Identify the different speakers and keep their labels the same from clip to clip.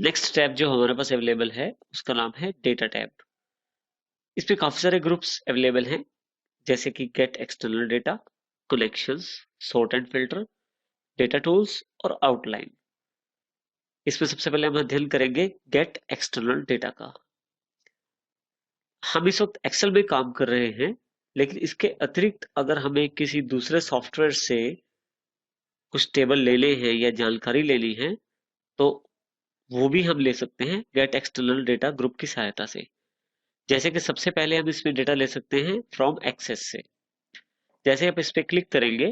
Speaker 1: Next tab जो हमारे पास available है उसका नाम है डेटा टैब। इसमें काफी सारे ग्रुप्स अवेलेबल हैं, जैसे कि gate external data, connections, sort and filter, data tools और आउटलाइन। इसमें सबसे पहले हम अध्ययन करेंगे गेट एक्सटर्नल डेटा का। हम इस वक्त एक्सेल में काम कर रहे हैं, लेकिन इसके अतिरिक्त अगर हमें किसी दूसरे सॉफ्टवेयर से कुछ टेबल लेने हैं या जानकारी लेनी है तो वो भी हम ले सकते हैं गेट एक्सटर्नल डेटा ग्रुप की सहायता से। जैसे कि सबसे पहले हम इसमें डेटा ले सकते हैं फ्रॉम एक्सेस से। जैसे आप इस पे क्लिक करेंगे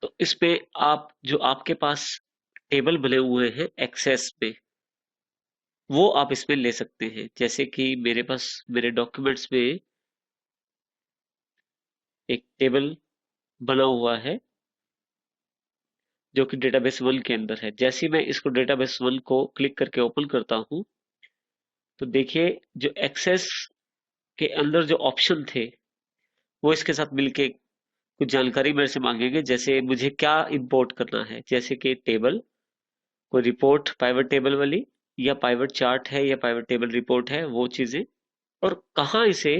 Speaker 1: तो इसमें आप जो आपके पास टेबल बने हुए हैं एक्सेस में वो आप इसमें ले सकते हैं। जैसे कि मेरे पास मेरे डॉक्यूमेंट्स में एक टेबल बना हुआ है जो कि डेटाबेस वन के अंदर है। जैसे ही मैं इसको डेटाबेस वन को क्लिक करके ओपन करता हूं तो देखिए जो एक्सेस के अंदर जो ऑप्शन थे वो इसके साथ मिलके कुछ जानकारी मेरे से मांगेंगे, जैसे मुझे क्या इंपोर्ट करना है, जैसे कि टेबल, कोई रिपोर्ट पाइवट टेबल वाली, या पाइवट चार्ट है या पाइवट टेबल रिपोर्ट है, वो चीजें, और कहाँ इसे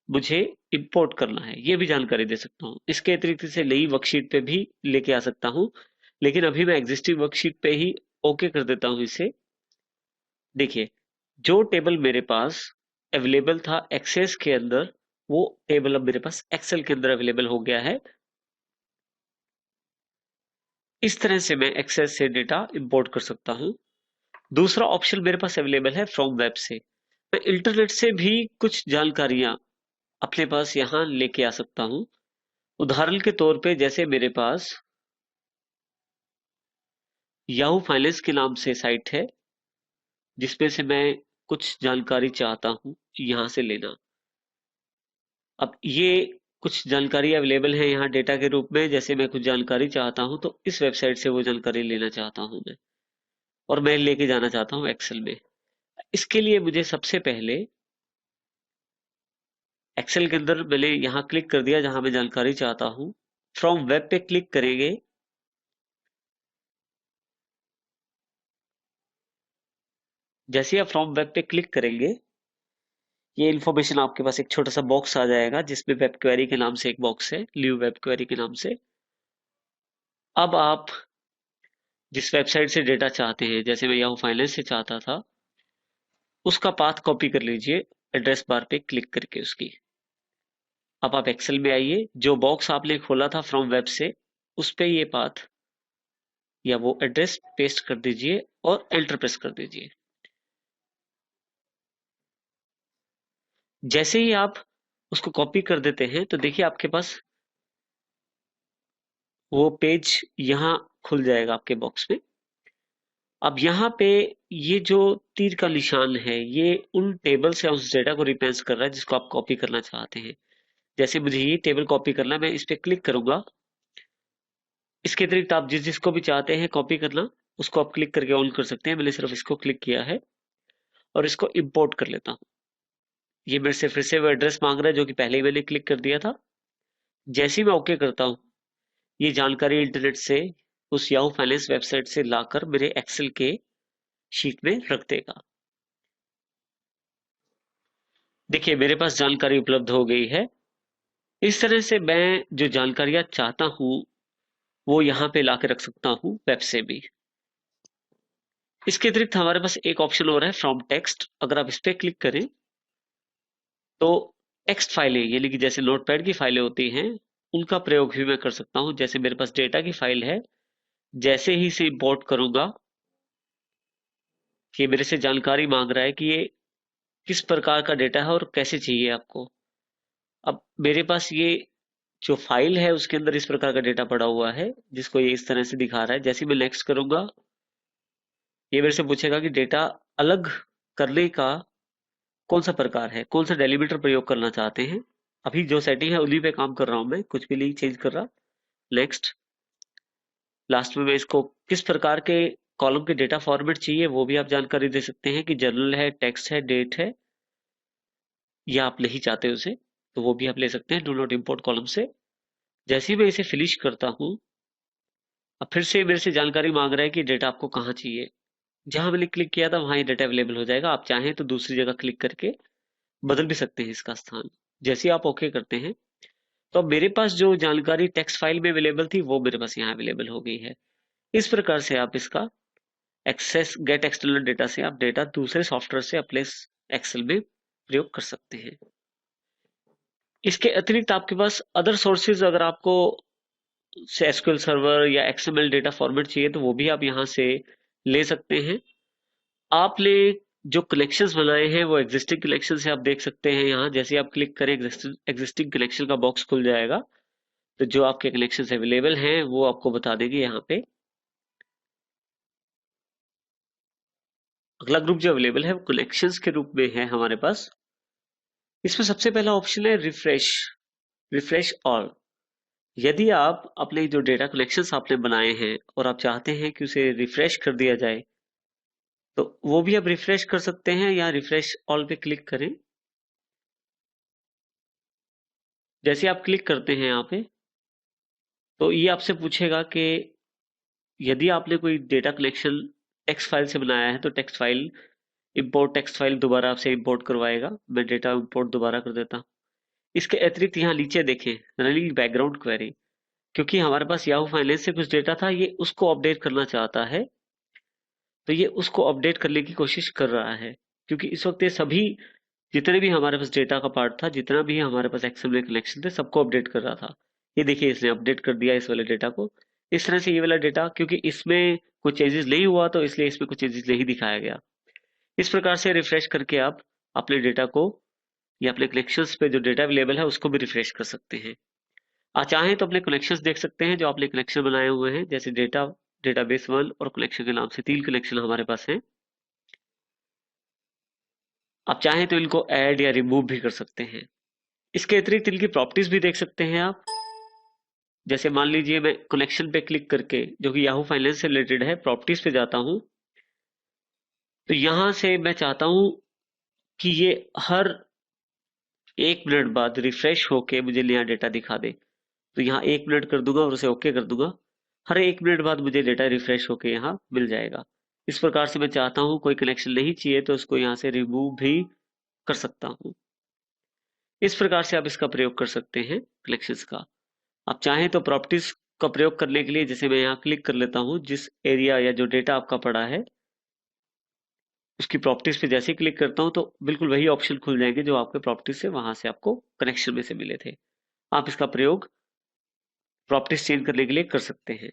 Speaker 1: मुझे इंपोर्ट करना है ये भी जानकारी दे सकता हूँ। इसके अतिरिक्त इसे नई वर्कशीट पे भी लेके आ सकता हूँ, लेकिन अभी मैं एग्जिस्टिंग वर्कशीट पे ही ओके कर देता हूँ इसे। देखिए जो टेबल मेरे पास अवेलेबल था एक्सेस के अंदर वो टेबल अब मेरे पास एक्सेल के अंदर अवेलेबल हो गया है। इस तरह से मैं एक्सेस से डेटा इंपोर्ट कर सकता हूँ। दूसरा ऑप्शन मेरे पास अवेलेबल है फ्रॉम वेब से। मैं इंटरनेट से भी कुछ जानकारियां अपने पास यहाँ लेके आ सकता हूँ। उदाहरण के तौर पे जैसे मेरे पास याहू फाइनेंस के नाम से साइट है जिसमें से मैं कुछ जानकारी चाहता हूँ यहाँ से लेना। अब ये कुछ जानकारी अवेलेबल है यहाँ डेटा के रूप में। जैसे मैं कुछ जानकारी चाहता हूँ तो इस वेबसाइट से वो जानकारी लेना चाहता हूँ मैं, और मैं लेके जाना चाहता हूँ एक्सेल में। इसके लिए मुझे सबसे पहले एक्सेल के अंदर मैंने यहाँ क्लिक कर दिया जहां मैं जानकारी चाहता हूँ। फ्रॉम वेब पे क्लिक करेंगे। जैसे ही आप फ्रॉम वेब पे क्लिक करेंगे ये इन्फॉर्मेशन आपके पास एक छोटा सा बॉक्स आ जाएगा जिसमें वेब क्वेरी के नाम से एक बॉक्स है, लीव वेब क्वेरी के नाम से। अब आप जिस वेबसाइट से डेटा चाहते हैं, जैसे मैं याहू फाइनेंस से चाहता था, उसका पाथ कॉपी कर लीजिए एड्रेस बार पे क्लिक करके उसकी। अब आप एक्सेल में आइए, जो बॉक्स आपने खोला था फ्रॉम वेब से उस पे ये पाथ या वो एड्रेस पेस्ट कर दीजिए और एंटर प्रेस कर दीजिए। जैसे ही आप उसको कॉपी कर देते हैं तो देखिए आपके पास वो पेज यहाँ खुल जाएगा आपके बॉक्स में। अब यहाँ पे ये जो तीर का निशान है ये उन टेबल से उस डेटा को रिप्लेस कर रहा है जिसको आप कॉपी करना चाहते हैं। जैसे मुझे ये टेबल कॉपी करना है, मैं इस पे क्लिक करूंगा। इसके अतिरिक्त आप जिस जिसको भी चाहते हैं कॉपी करना उसको आप क्लिक करके ऑन कर सकते हैं। मैंने सिर्फ इसको क्लिक किया है और इसको इंपोर्ट कर लेता हूँ। ये मेरे से फिर से वो एड्रेस मांग रहा है जो कि पहले ही मैंने क्लिक कर दिया था। जैसे ही मैं ओके करता हूँ ये जानकारी इंटरनेट से उस याहू फाइनेंस वेबसाइट से लाकर मेरे एक्सेल के शीट में रख देगा। देखिए मेरे पास जानकारी उपलब्ध हो गई है। इस तरह से मैं जो जानकारियां चाहता हूं वो यहाँ पे लाके रख सकता हूँ वेब से भी। इसके अतिरिक्त हमारे पास एक ऑप्शन और है फ्रॉम टेक्स्ट। अगर आप इस पे क्लिक करें तो टेक्स्ट फाइलें यानी कि जैसे नोटपैड की फाइलें होती हैं उनका प्रयोग भी मैं कर सकता हूँ। जैसे मेरे पास डेटा की फाइल है, जैसे ही इसे इंपोर्ट करूंगा ये मेरे से जानकारी मांग रहा है कि ये किस प्रकार का डेटा है और कैसे चाहिए आपको। अब मेरे पास ये जो फाइल है उसके अंदर इस प्रकार का डेटा पड़ा हुआ है जिसको ये इस तरह से दिखा रहा है। जैसे ही मैं नेक्स्ट करूंगा ये मेरे से पूछेगा कि डेटा अलग करने का कौन सा प्रकार है, कौन सा डेलीमीटर प्रयोग करना चाहते हैं। अभी जो सेटिंग है उन्हीं पे काम कर रहा हूं मैं, कुछ भी नहीं चेंज कर रहा। नेक्स्ट। लास्ट में मैं इसको किस प्रकार के कॉलम के डेटा फॉर्मेट चाहिए वो भी आप जानकारी दे सकते हैं कि जर्नल है, टेक्स्ट है, डेट है, या आप नहीं चाहते उसे तो वो भी आप ले सकते हैं डू नॉट इम्पोर्ट कॉलम से। जैसे ही मैं इसे फिनिश करता हूं अब फिर से मेरे से जानकारी मांग रहा है कि डेटा आपको कहाँ चाहिए। जहां मैंने क्लिक किया था वहां ये डेटा अवेलेबल हो जाएगा। आप चाहें तो दूसरी जगह क्लिक करके बदल भी सकते हैं इसका स्थान। जैसे ही आप ओके करते हैं तो अब मेरे पास जो जानकारी टेक्स्ट फाइल में अवेलेबल थी वो मेरे पास यहाँ अवेलेबल हो गई है। इस प्रकार से आप इसका एक्सेस गेट एक्सटर्नल डेटा से आप डेटा दूसरे सॉफ्टवेयर से अपने एक्सेल में प्रयोग कर सकते हैं। इसके अतिरिक्त आपके पास अदर सोर्सेज अगर आपको एसक्यूएल सर्वर या एक्सएमएल डेटा फॉर्मेट चाहिए तो वो भी आप यहाँ से ले सकते हैं। आपने जो कलेक्शंस बनाए हैं वो एग्जिस्टिंग कलेक्शन से आप देख सकते हैं। यहाँ जैसे आप क्लिक करें एग्जिस्टिंग कलेक्शन का बॉक्स खुल जाएगा। तो जो आपके कलेक्शंस अवेलेबल हैं वो आपको बता देगी यहाँ पे। अगला ग्रुप जो अवेलेबल है वो कलेक्शंस के रूप में है हमारे पास। इसमें सबसे पहला ऑप्शन है रिफ्रेश। Refresh all. यदि आप अपने जो डेटा कलेक्शंस आपने बनाए हैं और आप चाहते हैं कि उसे रिफ्रेश कर दिया जाए तो वो भी आप रिफ्रेश कर सकते हैं। या रिफ्रेश ऑल पे क्लिक करें। जैसे आप क्लिक करते हैं यहाँ पे तो ये आपसे पूछेगा कि यदि आपने कोई डेटा कलेक्शन टेक्स्ट फाइल से बनाया है तो text file import text file दोबारा आपसे इंपोर्ट करवाएगा। मैं डेटा इंपोर्ट दोबारा कर देता हूँ। इसके अतिरिक्त यहाँ नीचे देखें रनिंग बैकग्राउंड क्वेरी। क्योंकि हमारे पास याहू फाइनेंस से कुछ डेटा था ये उसको अपडेट करना चाहता है तो ये उसको अपडेट करने की कोशिश कर रहा है। क्योंकि इस वक्त ये सभी जितने भी हमारे पास डेटा का पार्ट था जितना भी हमारे पास एक्सेल में कलेक्शन थे सबको अपडेट कर रहा था। ये देखिए इसने अपडेट कर दिया इस वाले डेटा को। इस तरह से ये वाला डेटा क्योंकि इसमें कुछ चेंजेस नहीं हुआ तो इसलिए इसमें कुछ चेंजेस नहीं दिखाया गया। इस प्रकार से रिफ्रेश करके आप अपने डेटा को या अपने कलेक्शंस पे जो डेटा अवेलेबल है उसको भी रिफ्रेश कर सकते हैं। आप चाहें तो अपने कलेक्शंस देख सकते हैं जो आपने कलेक्शन बनाए हुए हैं। जैसे डेटा डेटाबेस वन और कलेक्शन के नाम से 3 कलेक्शन हमारे पास हैं। आप चाहें तो इनको ऐड या रिमूव भी कर सकते हैं। इसके अतिरिक्त इनकी प्रॉपर्टीज भी देख सकते हैं आप। जैसे मान लीजिए मैं कलेक्शन पे क्लिक करके जो कि याहू फाइनेंस से रिलेटेड है प्रॉपर्टीज पे जाता हूं तो यहां से मैं चाहता हूं कि ये हर 1 मिनट बाद रिफ्रेश होके मुझे नया डेटा दिखा दे। तो यहाँ 1 मिनट कर दूंगा और उसे ओके कर दूंगा। हर 1 मिनट बाद मुझे डेटा रिफ्रेश होके यहाँ मिल जाएगा। इस प्रकार से मैं चाहता हूँ कोई कनेक्शन नहीं चाहिए तो उसको यहाँ से रिमूव भी कर सकता हूँ। इस प्रकार से आप इसका प्रयोग कर सकते हैं कलेक्शंस का। आप चाहें तो प्रॉपर्टीज का प्रयोग करने के लिए जैसे मैं यहाँ क्लिक कर लेता हूँ जिस एरिया या जो डेटा आपका पड़ा है उसकी प्रॉपर्टीज पे जैसे ही क्लिक करता हूँ तो बिल्कुल वही ऑप्शन खुल जाएंगे जो आपके प्रॉपर्टीज से वहां से आपको कनेक्शन में से मिले थे। आप इसका प्रयोग प्रॉपर्टीज चेंज करने के लिए कर सकते हैं।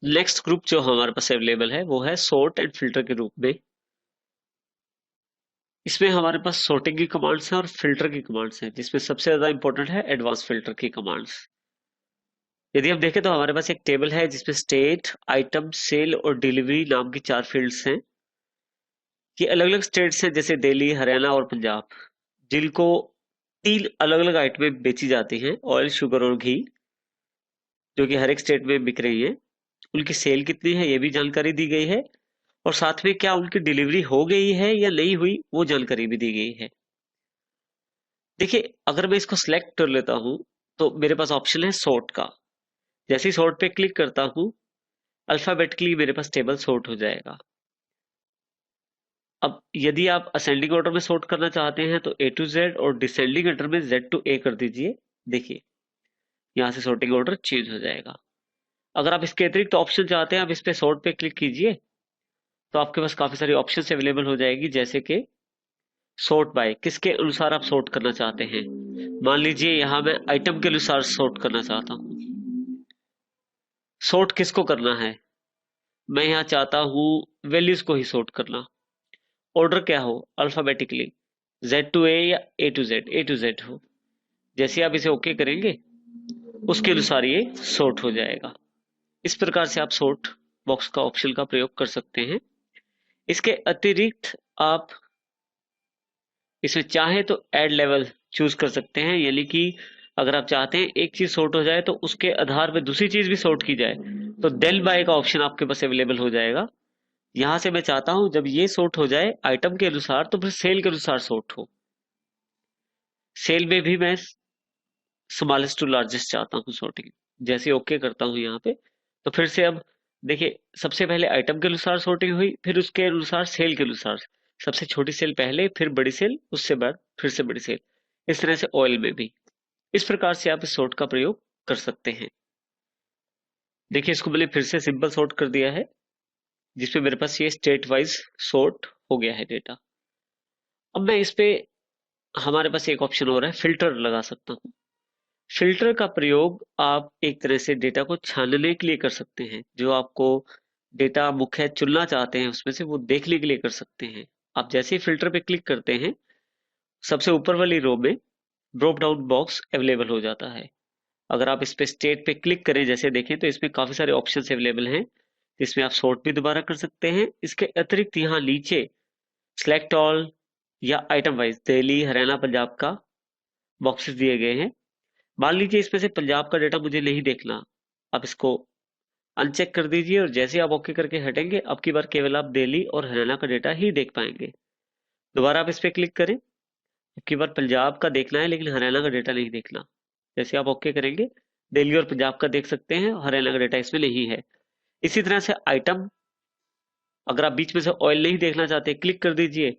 Speaker 1: नेक्स्ट ग्रुप जो हमारे पास अवेलेबल है वो है सॉर्ट एंड फिल्टर के रूप में। इसमें हमारे पास सॉर्टिंग की कमांड्स हैं और फिल्टर की कमांड्स हैं जिसमें सबसे ज्यादा इंपॉर्टेंट है एडवांस फिल्टर की कमांड्स। यदि हम देखें तो हमारे पास एक टेबल है जिसमें स्टेट आइटम सेल और डिलीवरी नाम की 4 फील्ड्स हैं। ये अलग अलग स्टेट्स हैं जैसे दिल्ली हरियाणा और पंजाब जिनको 3 अलग अलग आइटमें बेची जाती हैं ऑयल शुगर और घी जो कि हर एक स्टेट में बिक रही है। उनकी सेल कितनी है ये भी जानकारी दी गई है और साथ में क्या उनकी डिलीवरी हो गई है या नहीं हुई वो जानकारी भी दी गई है। देखिए अगर मैं इसको सिलेक्ट कर लेता हूं तो मेरे पास ऑप्शन है सॉर्ट का। जैसे ही सॉर्ट पे क्लिक करता हूं अल्फाबेटिकली मेरे पास टेबल सॉर्ट हो जाएगा। अब यदि आप असेंडिंग ऑर्डर में सॉर्ट करना चाहते हैं तो ए टू जेड और डिसेंडिंग ऑर्डर में जेड टू ए कर दीजिए। देखिए यहाँ से सॉर्टिंग ऑर्डर चेंज हो जाएगा। अगर आप इसके अतिरिक्त ऑप्शन चाहते हैं आप इस पे सॉर्ट पे क्लिक कीजिए तो आपके पास काफी सारी ऑप्शन अवेलेबल हो जाएगी। जैसे कि सॉर्ट बाय किसके अनुसार आप सॉर्ट करना चाहते हैं। मान लीजिए यहाँ मैं आइटम के अनुसार सॉर्ट करना चाहता हूँ। सॉर्ट किसको करना है मैं यहाँ चाहता हूँ वैल्यूज को ही सॉर्ट करना। ऑर्डर क्या हो अल्फाबेटिकली जेड टू ए या ए टू जेड हो। जैसे आप इसे ओके करेंगे उसके अनुसार ये सॉर्ट हो जाएगा। इस प्रकार से आप सॉर्ट बॉक्स का ऑप्शन का प्रयोग कर सकते हैं। इसके अतिरिक्त आप इसमें चाहे तो ऐड लेवल चूज कर सकते हैं। यानी कि अगर आप चाहते हैं एक चीज सॉर्ट हो जाए तो उसके आधार पर दूसरी चीज भी सॉर्ट की जाए तो डेल बाय का ऑप्शन आपके पास अवेलेबल हो जाएगा। यहां से मैं चाहता हूं जब ये सॉर्ट हो जाए आइटम के अनुसार तो फिर सेल के अनुसार सॉर्ट हो। सेल में भी मैं स्मॉलेस्ट टू लार्जेस्ट चाहता हूँ सॉर्टिंग। जैसे ओके करता हूँ यहाँ पे, तो फिर से अब देखिए, सबसे पहले आइटम के अनुसार सॉर्टिंग हुई, फिर उसके अनुसार सेल के अनुसार, सबसे छोटी सेल पहले, फिर बड़ी सेल, उससे बाद फिर से बड़ी सेल। इस तरह से ऑयल में भी इस प्रकार से आप इस सॉर्ट का प्रयोग कर सकते हैं। देखिए, इसको मैंने फिर से सिंपल सॉर्ट कर दिया है, जिसमें मेरे पास ये स्टेट वाइज सॉर्ट हो गया है डेटा। अब मैं इस पे, हमारे पास एक ऑप्शन और है, फिल्टर लगा सकता हूँ। फिल्टर का प्रयोग आप एक तरह से डेटा को छानने के लिए कर सकते हैं। जो आपको डेटा मुख्य चुनना चाहते हैं उसमें से, वो देखने के लिए कर सकते हैं। आप जैसे ही फिल्टर पे क्लिक करते हैं, सबसे ऊपर वाली रो में ड्रॉप डाउन बॉक्स अवेलेबल हो जाता है। अगर आप इस पे स्टेट पे क्लिक करें, जैसे देखें, तो इसमें काफी सारे ऑप्शंस अवेलेबल हैं, जिसमें आप सॉर्ट भी दोबारा कर सकते हैं। इसके अतिरिक्त यहाँ नीचे सिलेक्ट ऑल या आइटम वाइज दिल्ली, हरियाणा, पंजाब का बॉक्सेस दिए गए हैं। मान लीजिए इसमें से पंजाब का डेटा मुझे नहीं देखना, आप इसको अनचेक कर दीजिए, और जैसे आप ओके करके हटेंगे, अब की बार केवल आप दिल्ली और हरियाणा का डेटा ही देख पाएंगे। दोबारा आप इस पे क्लिक करें, अब की बार पंजाब का देखना है लेकिन हरियाणा का डेटा नहीं देखना। जैसे आप ओके करेंगे, दिल्ली और पंजाब का देख सकते हैं, हरियाणा का डेटा इसमें नहीं है। इसी तरह से आइटम, अगर आप बीच में से ऑयल नहीं देखना चाहते, क्लिक कर दीजिए,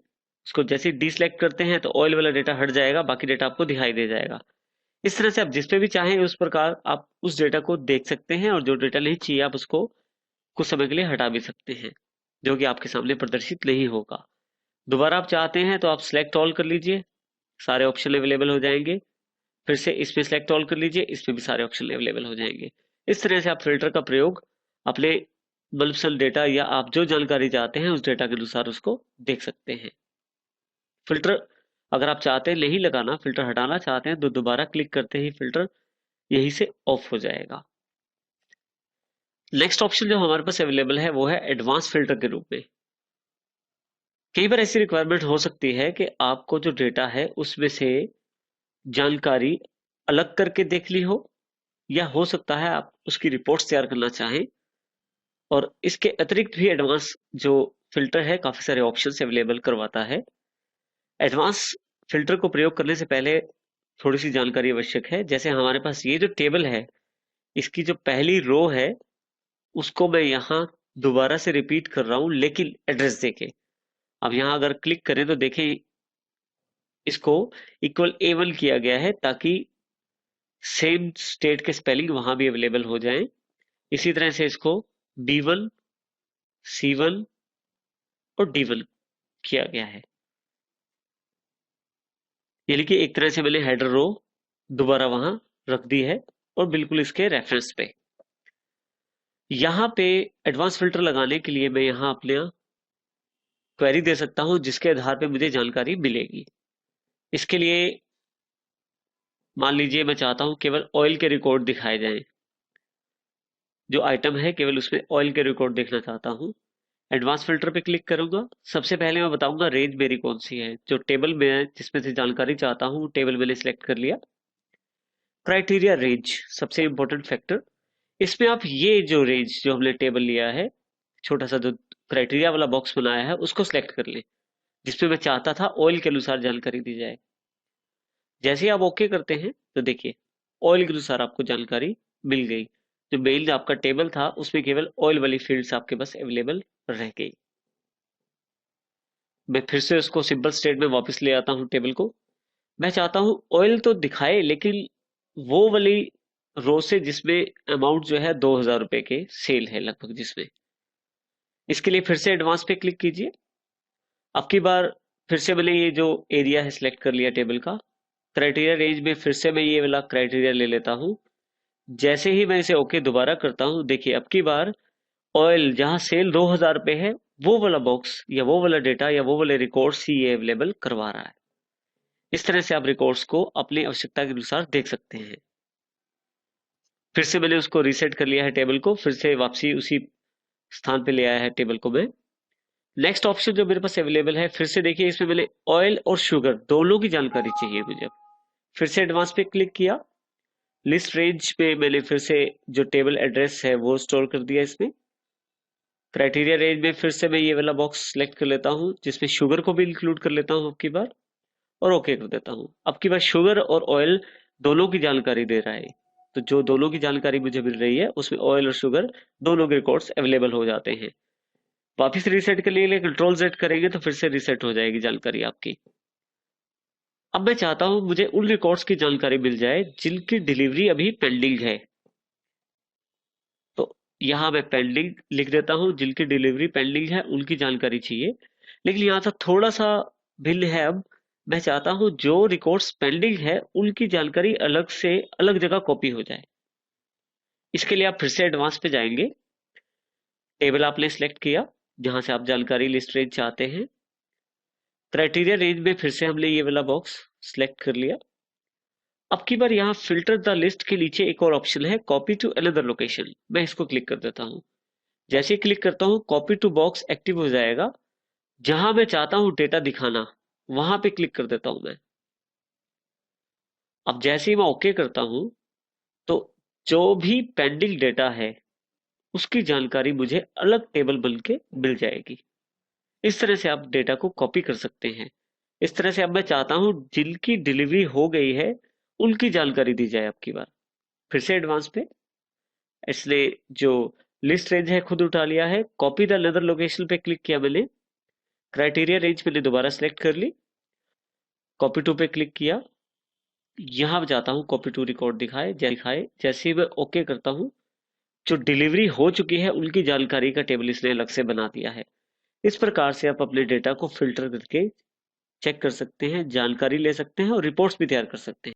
Speaker 1: उसको जैसे ही डीसेलेक्ट करते हैं तो ऑयल वाला डेटा हट जाएगा, बाकी डेटा आपको दिखाई दे जाएगा। इस तरह से आप जिस पे भी चाहें उस प्रकार आप उस डेटा को देख सकते हैं, और जो डेटा नहीं चाहिए आप उसको कुछ समय के लिए हटा भी सकते हैं, जो कि आपके सामने प्रदर्शित नहीं होगा। दोबारा आप चाहते हैं तो आप सिलेक्ट ऑल कर लीजिए, सारे ऑप्शन अवेलेबल हो जाएंगे। फिर से इसमें सिलेक्ट ऑल कर लीजिए, इसमें भी सारे ऑप्शन अवेलेबल हो जाएंगे। इस तरह से आप फिल्टर का प्रयोग अपने मनपसंद डेटा या आप जो जानकारी चाहते हैं उस डेटा के अनुसार उसको देख सकते हैं। फिल्टर अगर आप चाहते हैं नहीं लगाना, फिल्टर हटाना चाहते हैं, तो दोबारा क्लिक करते ही फिल्टर यहीं से ऑफ हो जाएगा। नेक्स्ट ऑप्शन जो हमारे पास अवेलेबल है वो है एडवांस फिल्टर के रूप में। कई बार ऐसी रिक्वायरमेंट हो सकती है कि आपको जो डेटा है उसमें से जानकारी अलग करके देख ली हो, या हो सकता है आप उसकी रिपोर्ट्स तैयार करना चाहें। और इसके अतिरिक्त भी एडवांस जो फिल्टर है काफी सारे ऑप्शंस अवेलेबल करवाता है। एडवांस फिल्टर को प्रयोग करने से पहले थोड़ी सी जानकारी आवश्यक है। जैसे हमारे पास ये जो टेबल है, इसकी जो पहली रो है उसको मैं यहाँ दोबारा से रिपीट कर रहा हूँ, लेकिन एड्रेस देके। अब यहाँ अगर क्लिक करें तो देखें, इसको इक्वल A1 किया गया है, ताकि सेम स्टेट के स्पेलिंग वहां भी अवेलेबल हो जाएं। इसी तरह से इसको B1, C1 और D1 किया गया है। यानी कि एक तरह से मैंने हेडर रो दोबारा वहां रख दी है, और बिल्कुल इसके रेफरेंस पे। यहाँ पे एडवांस फिल्टर लगाने के लिए मैं यहाँ अपने क्वेरी दे सकता हूँ, जिसके आधार पे मुझे जानकारी मिलेगी। इसके लिए मान लीजिए मैं चाहता हूँ केवल ऑयल के रिकॉर्ड दिखाए जाएं, जो आइटम है केवल उसमें ऑयल के रिकॉर्ड देखना चाहता हूँ। एडवांस फिल्टर पे क्लिक करूंगा। सबसे पहले मैं बताऊंगा रेंज मेरी कौन सी है। जो टेबल में है जिसमें से जानकारी चाहता हूँ, टेबल मैंने सिलेक्ट कर लिया। क्राइटेरिया रेंज सबसे इंपॉर्टेंट फैक्टर। इसमें आप ये जो रेंज जो हमने टेबल लिया है, छोटा सा जो क्राइटेरिया वाला बॉक्स बनाया है, उसको सिलेक्ट कर लें, जिसमें मैं चाहता था ऑयल के अनुसार जानकारी दी जाए। जैसे ही आप ओके करते हैं तो देखिए, ऑयल के अनुसार आपको जानकारी मिल गई। जो मेन आपका टेबल था उसमें केवल ऑयल वाली फील्ड्स आपके पास अवेलेबल रह गई। मैं फिर से उसको सिंपल स्टेट में वापस ले आता हूँ टेबल को। मैं चाहता हूँ ऑयल तो दिखाए, लेकिन वो वाली रो से जिसमें अमाउंट जो है 2000 रुपए के सेल है लगभग, जिसमें। इसके लिए फिर से एडवांस पे क्लिक कीजिए। अब की बार फिर से मैंने ये जो एरिया है सिलेक्ट कर लिया टेबल का। क्राइटेरिया रेंज में फिर से मैं ये वाला क्राइटेरिया ले लेता हूँ। जैसे ही मैं इसे ओके दोबारा करता हूँ, देखिए अब की बार ऑयल जहां सेल 2000 पे है, वो वाला बॉक्स या वो वाला डेटा या वो वाले रिकॉर्ड्स ही ये अवेलेबल करवा रहा है। इस तरह से आप रिकॉर्ड्स को अपनी आवश्यकता के अनुसार देख सकते हैं। फिर से मैंने उसको रीसेट कर लिया है टेबल को, फिर से वापसी उसी स्थान पे ले आया है टेबल को मैं। नेक्स्ट ऑप्शन जो मेरे पास अवेलेबल है, फिर से देखिए, इसमें मैंने ऑयल और शुगर दोनों की जानकारी चाहिए मुझे। फिर से एडवांस पे क्लिक किया। लिस्ट रेंज पे मैंने फिर से जो टेबल एड्रेस है वो स्टोर कर दिया इसमें। क्राइटेरिया रेंज में फिर से मैं ये वाला बॉक्स सेलेक्ट कर लेता हूँ, जिसमें शुगर को भी इंक्लूड कर लेता हूँ अब की बार, और ओके कर देता हूँ। अब की बार शुगर और ऑयल दोनों की जानकारी दे रहा है। तो जो दोनों की जानकारी मुझे मिल रही है उसमें ऑयल और शुगर दोनों के रिकॉर्ड्स अवेलेबल हो जाते हैं। वापिस रीसेट के लिए कंट्रोल Z करेंगे तो फिर से रीसेट हो जाएगी जानकारी आपकी। अब मैं चाहता हूं मुझे उन रिकॉर्ड्स की जानकारी मिल जाए जिनकी डिलीवरी अभी पेंडिंग है। तो यहां मैं पेंडिंग लिख देता हूं, जिनकी डिलीवरी पेंडिंग है उनकी जानकारी चाहिए। लेकिन यहाँ से थोड़ा सा भिन्न है। अब मैं चाहता हूं जो रिकॉर्ड्स पेंडिंग है उनकी जानकारी अलग से अलग जगह कॉपी हो जाए। इसके लिए आप फिर से एडवांस पे जाएंगे, टेबल आपने सेलेक्ट किया जहां से आप जानकारी लिस्ट रेंज चाहते हैं। क्राइटेरिया रेंज में फिर से हमने ये वाला बॉक्स सिलेक्ट कर लिया। अब की बार यहाँ फिल्टर द लिस्ट के नीचे एक और ऑप्शन है, कॉपी टू अनदर लोकेशन। मैं इसको क्लिक कर देता हूँ। जैसे ही क्लिक करता हूँ कॉपी टू बॉक्स एक्टिव हो जाएगा। जहां मैं चाहता हूँ डेटा दिखाना वहां पे क्लिक कर देता हूं मैं। अब जैसे ही मैं ओके करता हूं तो जो भी पेंडिंग डेटा है उसकी जानकारी मुझे अलग टेबल बन के मिल जाएगी। इस तरह से आप डेटा को कॉपी कर सकते हैं। इस तरह से अब मैं चाहता हूं जिनकी डिलीवरी हो गई है उनकी जानकारी दी जाए। आपकी बार फिर से एडवांस पे, इसलिए जो लिस्ट रेंज है खुद उठा लिया है। कॉपी द अनदर लोकेशन पे क्लिक किया मैंने। क्राइटेरिया रेंज मैंने दोबारा सेलेक्ट कर ली, कॉपी टू पे क्लिक किया। यहाँ पे जाता हूँ कॉपी टू रिकॉर्ड दिखाए। जैसे ही मैं ओके करता हूँ जो डिलीवरी हो चुकी है उनकी जानकारी का टेबल इसने अलग से बना दिया है। इस प्रकार से आप अपने डेटा को फिल्टर करके चेक कर सकते हैं, जानकारी ले सकते हैं और रिपोर्ट्स भी तैयार कर सकते हैं।